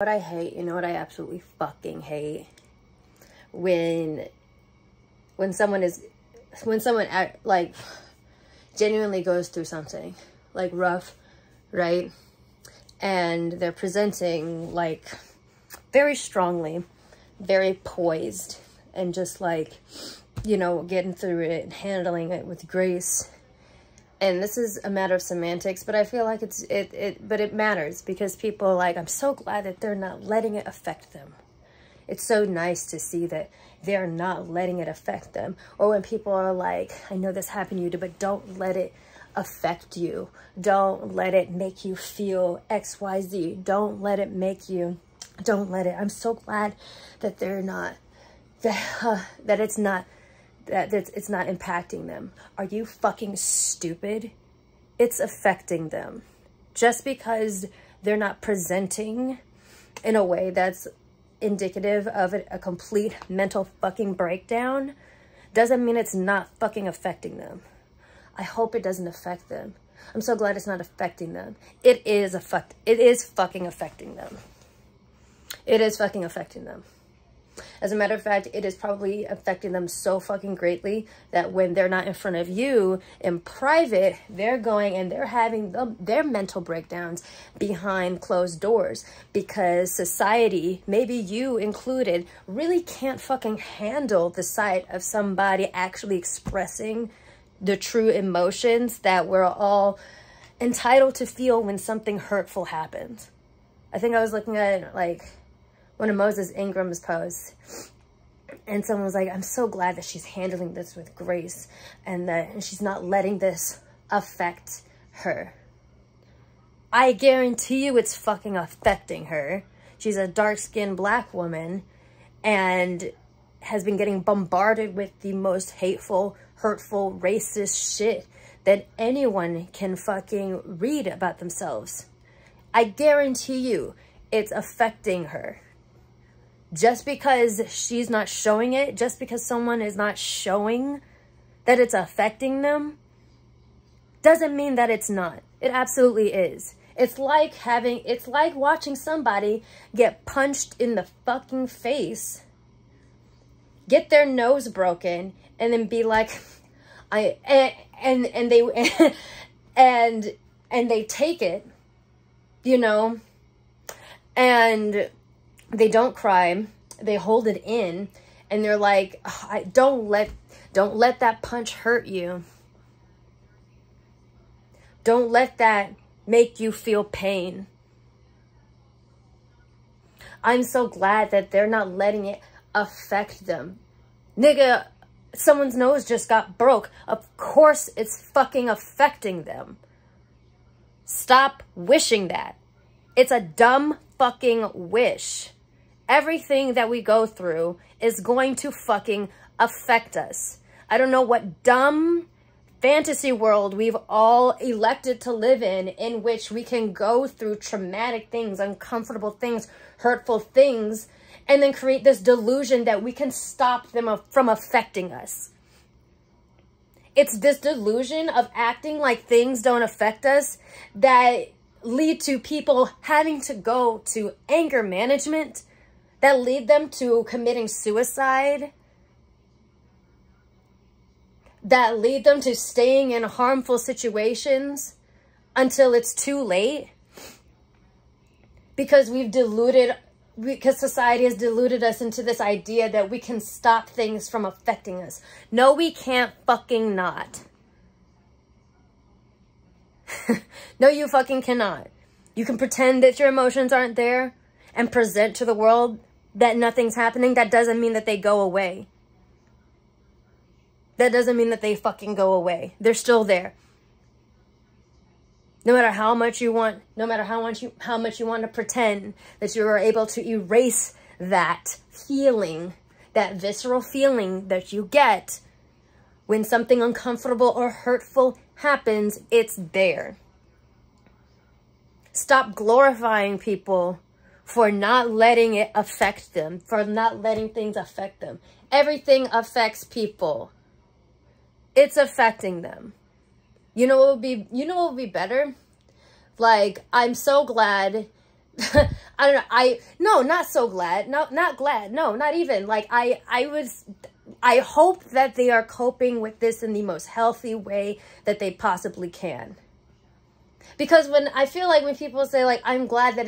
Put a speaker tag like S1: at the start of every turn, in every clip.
S1: What I hate, you know what I absolutely fucking hate? When someone like genuinely goes through something like rough, right? And they're presenting like very strongly, very poised, and just like, you know, getting through it and handling it with grace. And this is a matter of semantics, but I feel like but it matters, because people are like, I'm so glad that they're not letting it affect them. It's so nice to see that they're not letting it affect them. Or when people are like, I know this happened to you, but don't let it affect you. Don't let it make you feel X, Y, Z. Don't let it make you, don't let it. I'm so glad that they're not, that it's not impacting them. Are you fucking stupid? It's affecting them. Just because they're not presenting in a way that's indicative of a complete mental fucking breakdown doesn't mean it's not fucking affecting them. I hope it doesn't affect them. I'm so glad it's not affecting them. It is fucking affecting them. It is fucking affecting them. As a matter of fact, it is probably affecting them so fucking greatly that when they're not in front of you in private, they're going and they're having their mental breakdowns behind closed doors, because society, maybe you included, really can't fucking handle the sight of somebody actually expressing the true emotions that we're all entitled to feel when something hurtful happens. I think I was looking at like one of Moses Ingram's posts, and someone was like, I'm so glad that she's handling this with grace and that she's not letting this affect her. I guarantee you it's fucking affecting her. She's a dark-skinned black woman and has been getting bombarded with the most hateful, hurtful, racist shit that anyone can fucking read about themselves. I guarantee you it's affecting her. Just because she's not showing it, just because someone is not showing that it's affecting them, doesn't mean that it's not. It absolutely is. It's like watching somebody get punched in the fucking face, get their nose broken, and then be like, and they take it, you know, and they don't cry, they hold it in, and they're like, oh, don't let that punch hurt you. Don't let that make you feel pain. I'm so glad that they're not letting it affect them. Nigga, someone's nose just got broke. Of course it's fucking affecting them. Stop wishing that. It's a dumb fucking wish. Everything that we go through is going to fucking affect us. I don't know what dumb fantasy world we've all elected to live in which we can go through traumatic things, uncomfortable things, hurtful things, and then create this delusion that we can stop them from affecting us. It's this delusion of acting like things don't affect us that lead to people having to go to anger management, that lead them to committing suicide, that lead them to staying in harmful situations until it's too late, because society has deluded us into this idea that we can stop things from affecting us. No, we can't fucking not. No, you fucking cannot. You can pretend that your emotions aren't there and present to the world that nothing's happening. That doesn't mean that they go away. That doesn't mean that they fucking go away. They're still there. No matter how much you want, no matter how much you want to pretend that you are able to erase that feeling, that visceral feeling that you get when something uncomfortable or hurtful happens, it's there. Stop glorifying people for not letting it affect them, for not letting things affect them. Everything affects people. It's affecting them. You know what would be better? Like, I'm so glad I don't know. No, not so glad. No, not glad. No, not even. Like, I hope that they are coping with this in the most healthy way that they possibly can. Because when I feel like when people say, like, I'm glad that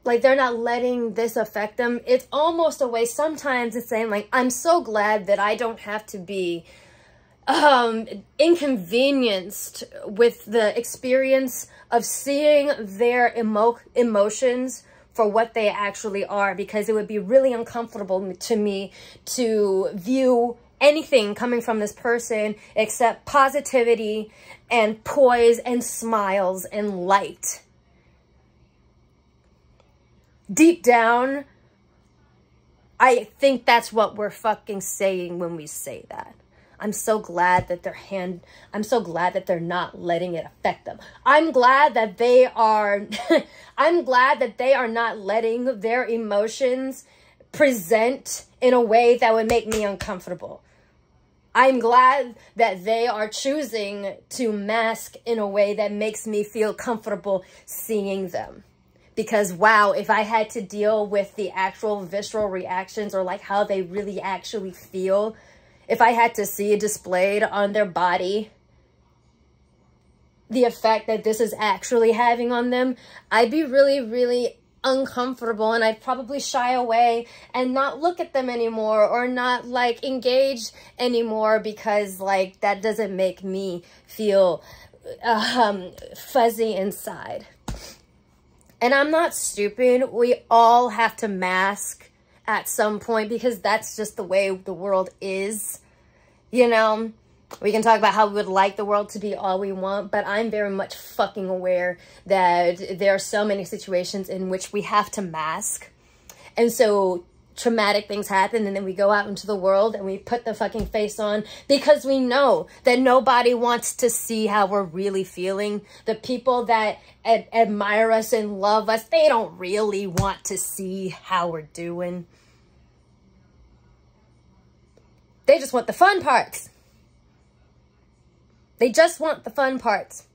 S1: like, they're not letting this affect them, it's almost a way, sometimes it's saying, like, I'm so glad that I don't have to be inconvenienced with the experience of seeing their emotions for what they actually are, because it would be really uncomfortable to me to view anything coming from this person except positivity and poise and smiles and light. Deep down, I think that's what we're fucking saying when we say that. I'm so glad that I'm so glad that they're not letting it affect them. I'm glad that they are, I'm glad that they are not letting their emotions present in a way that would make me uncomfortable. I'm glad that they are choosing to mask in a way that makes me feel comfortable seeing them. Because, wow, if I had to deal with the actual visceral reactions, or like how they really actually feel, if I had to see it displayed on their body, the effect that this is actually having on them, I'd be really, really uncomfortable, and I'd probably shy away and not look at them anymore, or not like engage anymore, because like that doesn't make me feel fuzzy inside. And I'm not stupid. We all have to mask at some point, because that's just the way the world is. You know, we can talk about how we would like the world to be all we want, but I'm very much fucking aware that there are so many situations in which we have to mask. And so traumatic things happen, and then we go out into the world and we put the fucking face on, because we know that nobody wants to see how we're really feeling. The people that admire us and love us, they don't really want to see how we're doing. They just want the fun parts. They just want the fun parts.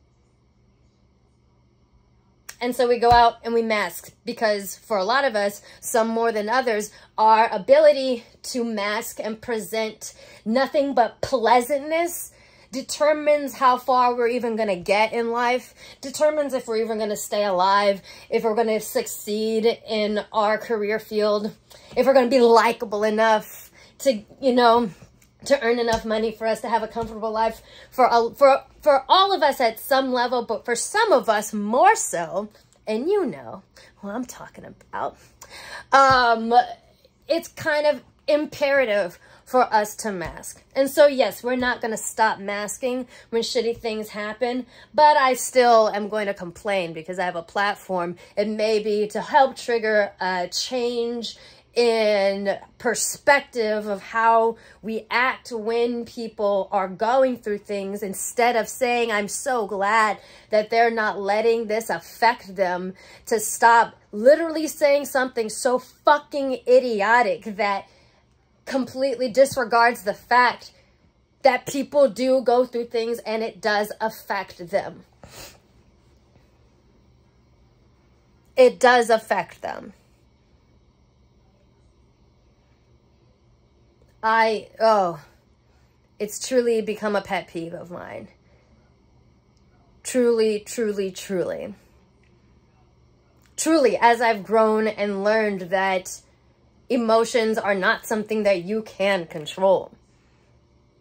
S1: And so we go out and we mask, because for a lot of us, some more than others, our ability to mask and present nothing but pleasantness determines how far we're even going to get in life, determines if we're even going to stay alive, if we're going to succeed in our career field, if we're going to be likable enough to, you know, to earn enough money for us to have a comfortable life for all of us at some level, but for some of us more so, and you know what I'm talking about, it's kind of imperative for us to mask. And so, yes, we're not going to stop masking when shitty things happen, but I still am going to complain, because I have a platform. It may be to help trigger a change in perspective of how we act when people are going through things, instead of saying, I'm so glad that they're not letting this affect them, to stop literally saying something so fucking idiotic that completely disregards the fact that people do go through things and it does affect them. It does affect them. It's truly become a pet peeve of mine. Truly, truly, truly. Truly, as I've grown and learned that emotions are not something that you can control.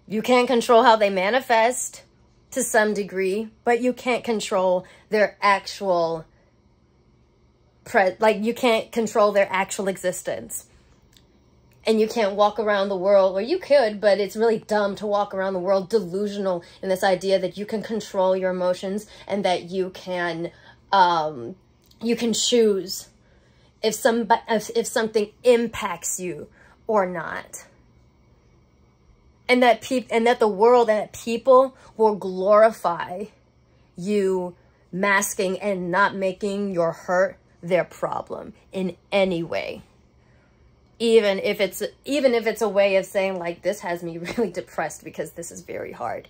S1: You can control how they manifest to some degree, but you can't control their actual, you can't control their actual existence. And you can't walk around the world, or you could, but it's really dumb to walk around the world delusional in this idea that you can control your emotions, and that you can choose if something impacts you or not. And that the world and that people will glorify you masking and not making your hurt their problem in any way. Even if it's a way of saying, like, this has me really depressed because this is very hard.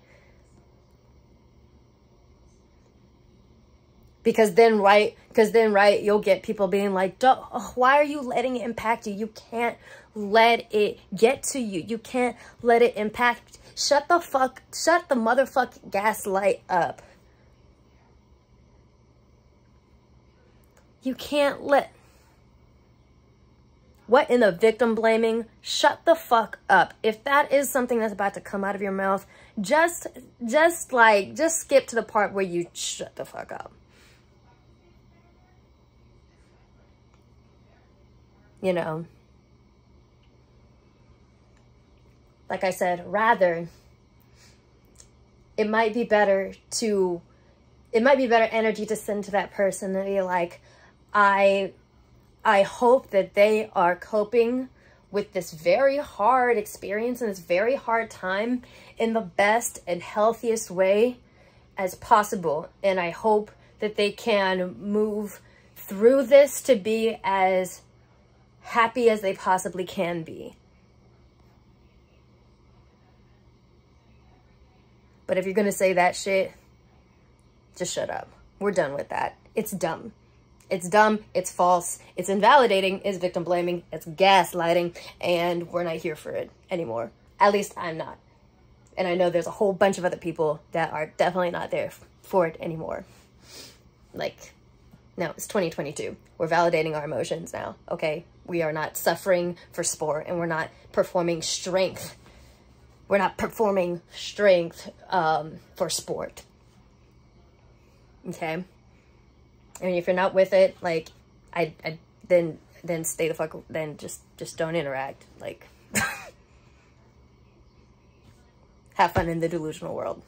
S1: Because then, right, you'll get people being like, why are you letting it impact you? You can't let it get to you. You can't let it impact. Shut the motherfucking gaslight up. You can't let... What in the victim blaming? Shut the fuck up. If that is something that's about to come out of your mouth, just skip to the part where you shut the fuck up. You know, like I said, rather, it might be better energy to send to that person and be like, I hope that they are coping with this very hard experience and this very hard time in the best and healthiest way as possible. And I hope that they can move through this to be as happy as they possibly can be. But if you're gonna say that shit, just shut up. We're done with that. It's dumb. It's dumb, it's false, it's invalidating, it's victim blaming, it's gaslighting, and we're not here for it anymore. At least I'm not. And I know there's a whole bunch of other people that are definitely not there for it anymore. Like, no, it's 2022. We're validating our emotions now, okay? We are not suffering for sport, and we're not performing strength. We're not performing strength for sport. Okay? I mean, if you're not with it, like, then stay the fuck, then just don't interact. Like, have fun in the delusional world.